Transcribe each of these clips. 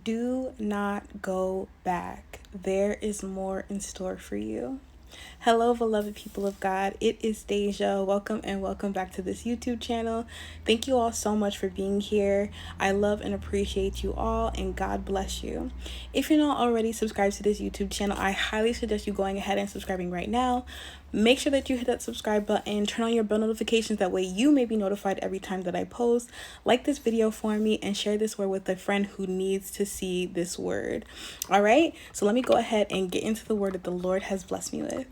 Do not go back. There is more in store for you. Hello, beloved people of God. It is Deja. Welcome and welcome back to this YouTube channel. Thank you all so much for being here. I love and appreciate you all, and God bless you. If you're not already subscribed to this YouTube channel, I highly suggest you going ahead and subscribing right now. Make sure that you hit that subscribe button, turn on your bell notifications, that way you may be notified every time that I post. Like this video for me and share this word with a friend who needs to see this word. All right, so let me go ahead and get into the word that the Lord has blessed me with.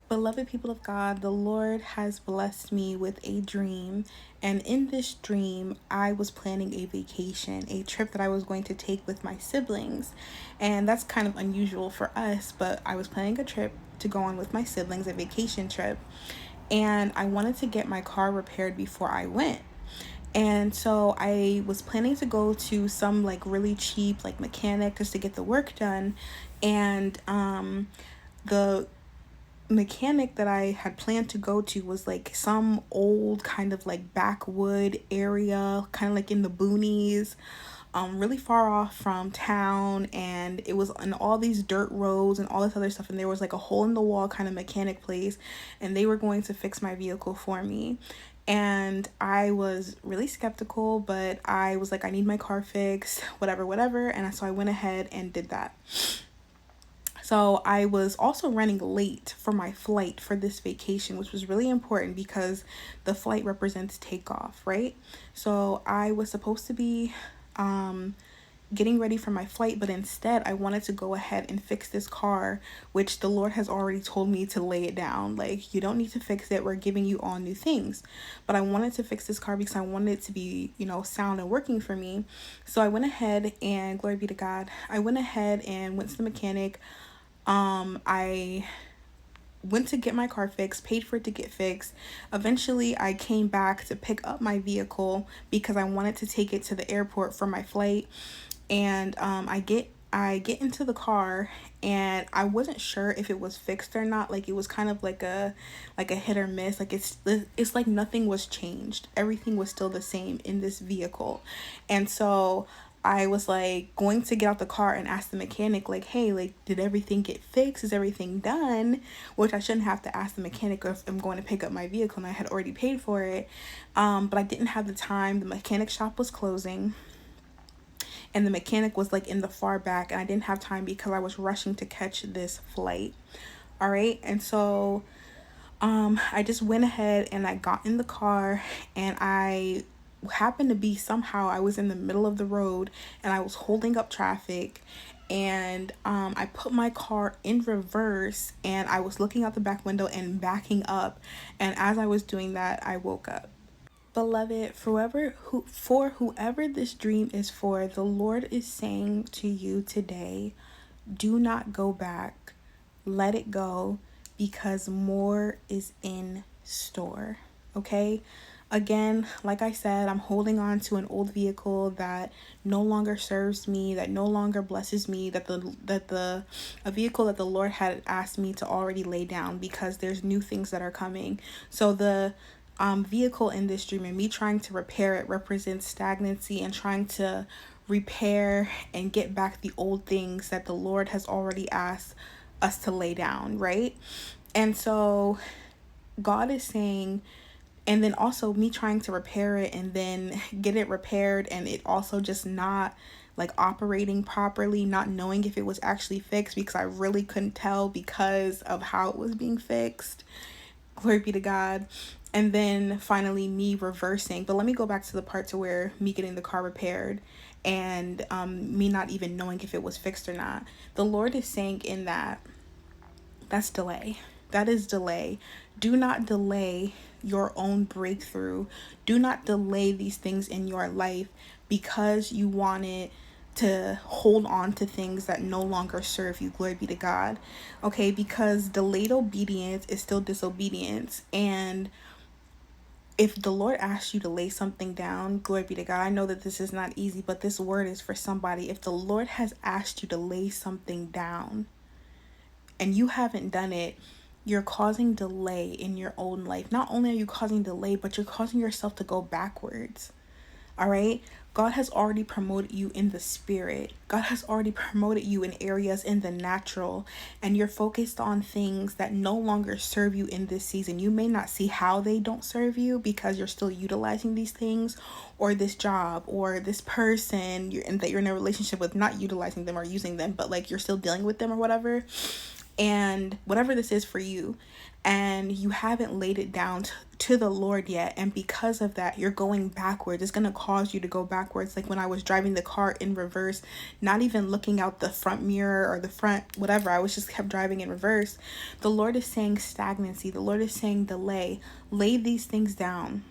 Beloved people of God, the Lord has blessed me with a dream, and in this dream I was planning a vacation, a trip that I was going to take with my siblings. And that's kind of unusual for us, but I was planning a trip to go on with my siblings, a vacation trip, and I wanted to get my car repaired before I went. And so I was planning to go to some like really cheap like mechanic just to get the work done. And the mechanic that I had planned to go to was like some old kind of like backwood area, kind of like in the boonies, really far off from town, and it was on all these dirt roads and all this other stuff, and there was like a hole in the wall kind of mechanic place, and they were going to fix my vehicle for me. And I was really skeptical, but I was like, I need my car fixed, whatever. And so I went ahead and did that. So I was also running late for my flight for this vacation, which was really important because the flight represents takeoff, right? So I was supposed to be getting ready for my flight, but instead I wanted to go ahead and fix this car, which the Lord has already told me to lay it down. Like, you don't need to fix it. We're giving you all new things. But I wanted to fix this car because I wanted it to be, sound and working for me. So I went ahead and, glory be to God, I went ahead and went to the mechanic. I went to get my car fixed, paid for it to get fixed. Eventually, I came back to pick up my vehicle because I wanted to take it to the airport for my flight. And I get into the car, and I wasn't sure if it was fixed or not. Like, it was kind of like a hit or miss. Like, it's like nothing was changed. Everything was still the same in this vehicle. And so I was like going to get out the car and ask the mechanic, like, hey, like, did everything get fixed? Is everything done? Which I shouldn't have to ask the mechanic if I'm going to pick up my vehicle, and I had already paid for it. But I didn't have the time. The mechanic shop was closing, and the mechanic was like in the far back, and I didn't have time because I was rushing to catch this flight. All right. And so I just went ahead and I got in the car, and I happened to be, somehow I was in the middle of the road and I was holding up traffic, and I put my car in reverse, and I was looking out the back window and backing up, and as I was doing that, I woke up. Beloved, for whoever this dream is for, the Lord is saying to you today, do not go back. Let it go, because more is in store. Okay? Again, like I said, I'm holding on to an old vehicle that no longer serves me, that no longer blesses me, a vehicle that the Lord had asked me to already lay down, because there's new things that are coming. So the vehicle in this dream, and me trying to repair it, represents stagnancy and trying to repair and get back the old things that the Lord has already asked us to lay down, right? And so God is saying, and then also me trying to repair it and then get it repaired, and it also just not like operating properly, not knowing if it was actually fixed, because I really couldn't tell because of how it was being fixed. Glory be to God. And then finally me reversing. But let me go back to the part to where me getting the car repaired and me not even knowing if it was fixed or not. The Lord is saying in that's delay. That is delay. Do not delay your own breakthrough. Do not delay these things in your life because you wanted to hold on to things that no longer serve you. Glory be to God. Okay, because delayed obedience is still disobedience. And if the Lord asks you to lay something down, glory be to God. I know that this is not easy, but this word is for somebody. If the Lord has asked you to lay something down and you haven't done it, you're causing delay in your own life. Not only are you causing delay, but you're causing yourself to go backwards. All right. God has already promoted you in the spirit. God has already promoted you in areas in the natural, and you're focused on things that no longer serve you in this season. You may not see how they don't serve you because you're still utilizing these things, or this job, or this person that you're in a relationship with, not utilizing them or using them, but like you're still dealing with them or whatever. And whatever this is for you, and you haven't laid it down to the Lord yet, and because of that you're going backwards. It's going to cause you to go backwards. Like when I was driving the car in reverse, not even looking out the front mirror or the front whatever, I was just kept driving in reverse. The Lord is saying stagnancy. The Lord is saying delay. Lay these things down.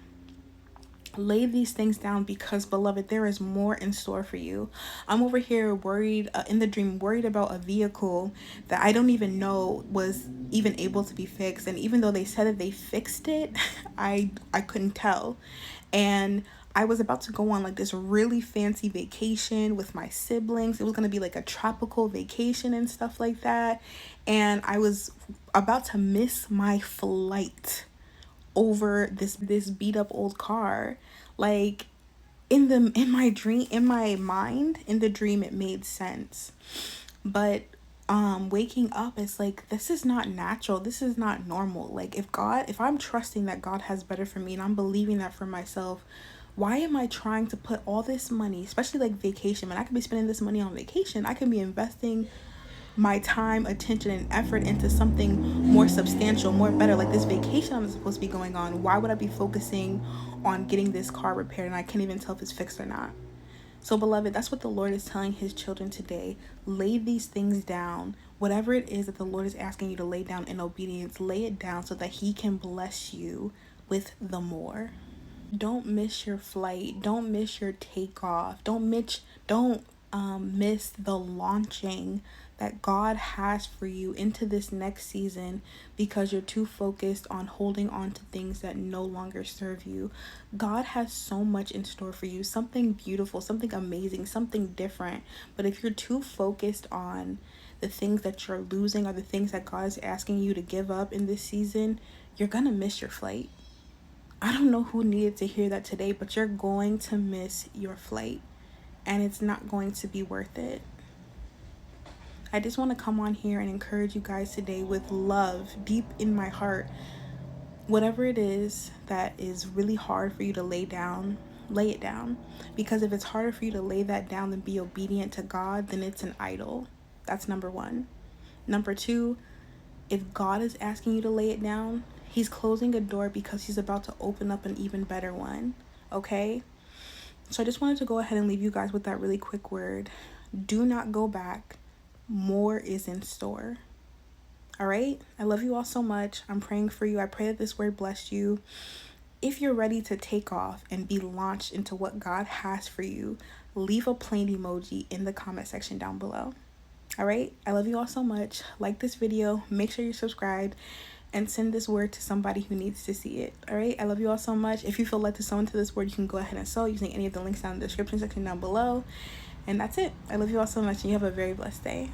Lay these things down, because beloved, there is more in store for you. I'm over here worried, in the dream, worried about a vehicle that I don't even know was even able to be fixed. And even though they said that they fixed it, I couldn't tell. And I was about to go on like this really fancy vacation with my siblings. It was going to be like a tropical vacation and stuff like that. And I was about to miss my flight over this beat up old car. Like in my dream, in my mind, in the dream, it made sense. But waking up, it's like, this is not natural. This is not normal. Like if I'm trusting that God has better for me and I'm believing that for myself, why am I trying to put all this money, especially like vacation? Man, I could be spending this money on vacation. I could be investing my time, attention, and effort into something more substantial, more better, like this vacation I'm supposed to be going on. Why would I be focusing on getting this car repaired and I can't even tell if it's fixed or not? So beloved, that's what the Lord is telling his children today. Lay these things down. Whatever it is that the Lord is asking you to lay down in obedience, lay it down so that he can bless you with the more. Don't miss your flight. Don't miss your takeoff. Don't miss the launching that God has for you into this next season, because you're too focused on holding on to things that no longer serve you. God has so much in store for you, something beautiful, something amazing, something different. But if you're too focused on the things that you're losing or the things that God is asking you to give up in this season, you're gonna miss your flight. I don't know who needed to hear that today, but you're going to miss your flight, and it's not going to be worth it. I just want to come on here and encourage you guys today with love deep in my heart. Whatever it is that is really hard for you to lay down, lay it down. Because if it's harder for you to lay that down than be obedient to God, then it's an idol. That's number one. Number two, if God is asking you to lay it down, he's closing a door because he's about to open up an even better one. Okay? So I just wanted to go ahead and leave you guys with that really quick word. Do not go back. More is in store. All right? I love you all so much. I'm praying for you. I pray that this word blessed you. If you're ready to take off and be launched into what God has for you, leave a plane emoji in the comment section down below. All right? I love you all so much. Like this video. Make sure you're subscribed. And send this word to somebody who needs to see it. All right? I love you all so much. If you feel led to sow into this word, you can go ahead and sow using any of the links down in the description section down below. And that's it. I love you all so much, and you have a very blessed day.